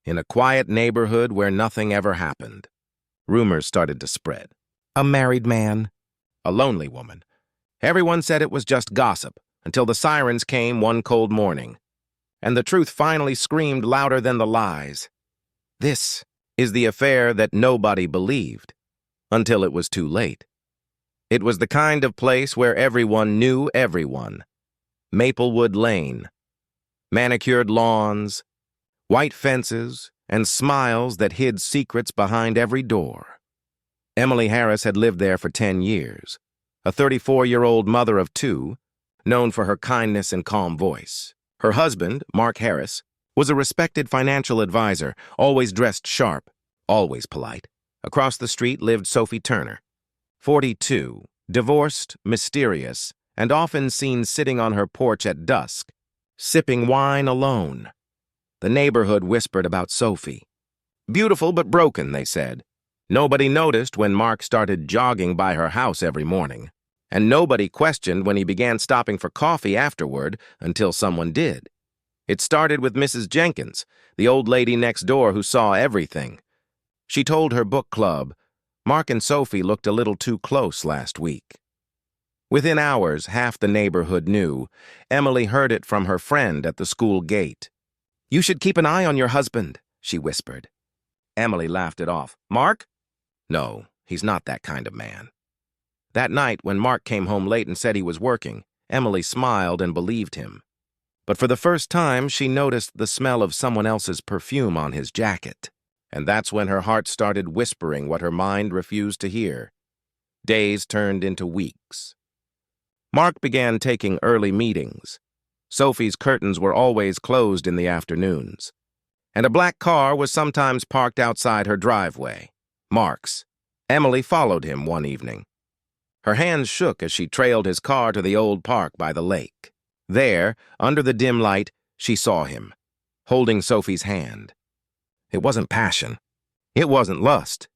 in a quiet neighborhood where nothing ever happened. Rumors started to spread. A married man, a lonely woman. Everyone said it was just gossip until the sirens came one cold morning, and the truth finally screamed louder than the lies. This is the affair that nobody believed until it was too late. It was the kind of place where everyone knew everyone. Maplewood Lane. Manicured lawns, white fences, and smiles that hid secrets behind every door. Emily Harris had lived there for 10 years, a 34-year-old mother of 2, known for her kindness and calm voice. Her husband, Mark Harris, was a respected financial advisor, always dressed sharp, always polite. Across the street lived Sophie Turner, 42, divorced, mysterious, and often seen sitting on her porch at dusk, sipping wine alone. The neighborhood whispered about Sophie. Beautiful but broken, they said. Nobody noticed when Mark started jogging by her house every morning, and nobody questioned when he began stopping for coffee afterward until someone did. It started with Mrs. Jenkins, the old lady next door who saw everything. She told her book club, Mark and Sophie looked a little too close last week. Within hours, half the neighborhood knew. Emily heard it from her friend at the school gate. "You should keep an eye on your husband," she whispered. Emily laughed it off. "Mark? No, he's not that kind of man." That night, when Mark came home late and said he was working, Emily smiled and believed him. But for the first time, she noticed the smell of someone else's perfume on his jacket. And that's when her heart started whispering what her mind refused to hear. Days turned into weeks. Mark began taking early meetings. Sophie's curtains were always closed in the afternoons, and a black car was sometimes parked outside her driveway. Mark's. Emily followed him one evening. Her hands shook as she trailed his car to the old park by the lake. There, under the dim light, she saw him, holding Sophie's hand. It wasn't passion. It wasn't lust.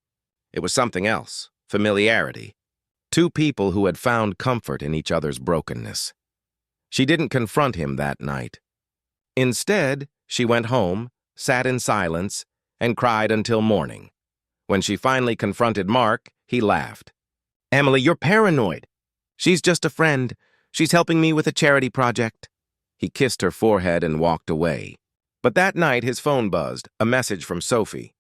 It was something else, familiarity. 2 people who had found comfort in each other's brokenness. She didn't confront him that night. Instead, she went home, sat in silence, and cried until morning. When she finally confronted Mark, he laughed. "Emily, you're paranoid. She's just a friend. She's helping me with a charity project." He kissed her forehead and walked away. But that night, his phone buzzed, a message from Sophie.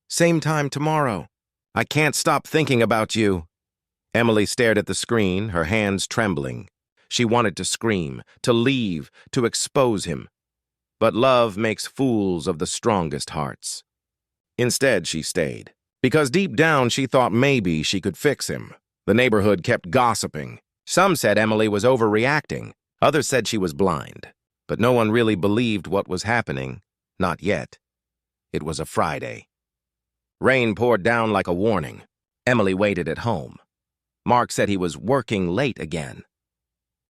"Same time tomorrow. I can't stop thinking about you." Emily stared at the screen, her hands trembling. She wanted to scream, to leave, to expose him. But love makes fools of the strongest hearts. Instead, she stayed, because deep down she thought maybe she could fix him. The neighborhood kept gossiping. Some said Emily was overreacting. Others said she was blind. But no one really believed what was happening. Not yet. It was a Friday. Rain poured down like a warning. Emily waited at home. Mark said he was working late again.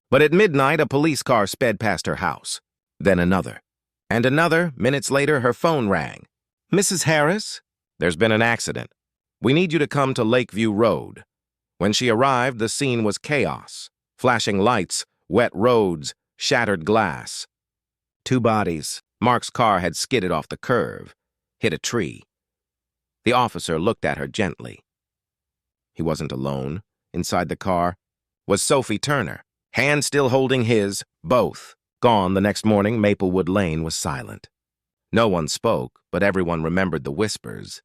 But at midnight, a police car sped past her house. Then another. And another. Minutes later, her phone rang. "Mrs. Harris? There's been an accident. We need you to come to Lakeview Road." When she arrived, the scene was chaos. Flashing lights, wet roads, shattered glass. 2 bodies. Mark's car had skidded off the curve, hit a tree. The officer looked at her gently. He wasn't alone. Inside the car was Sophie Turner, hand still holding his, both. Gone the next morning, Maplewood Lane was silent. No one spoke, but everyone remembered the whispers.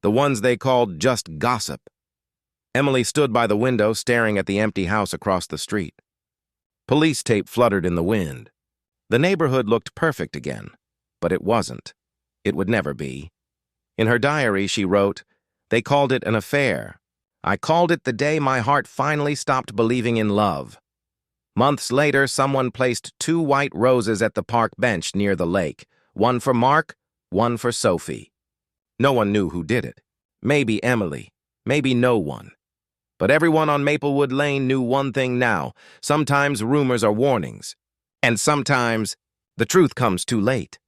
The ones they called just gossip. Emily stood by the window staring at the empty house across the street. Police tape fluttered in the wind. The neighborhood looked perfect again, but it wasn't. It would never be. In her diary, she wrote, "They called it an affair. I called it the day my heart finally stopped believing in love." Months later, someone placed 2 white roses at the park bench near the lake, one for Mark, one for Sophie. No one knew who did it. Maybe Emily, maybe no one. But everyone on Maplewood Lane knew one thing now. Sometimes rumors are warnings, and sometimes the truth comes too late.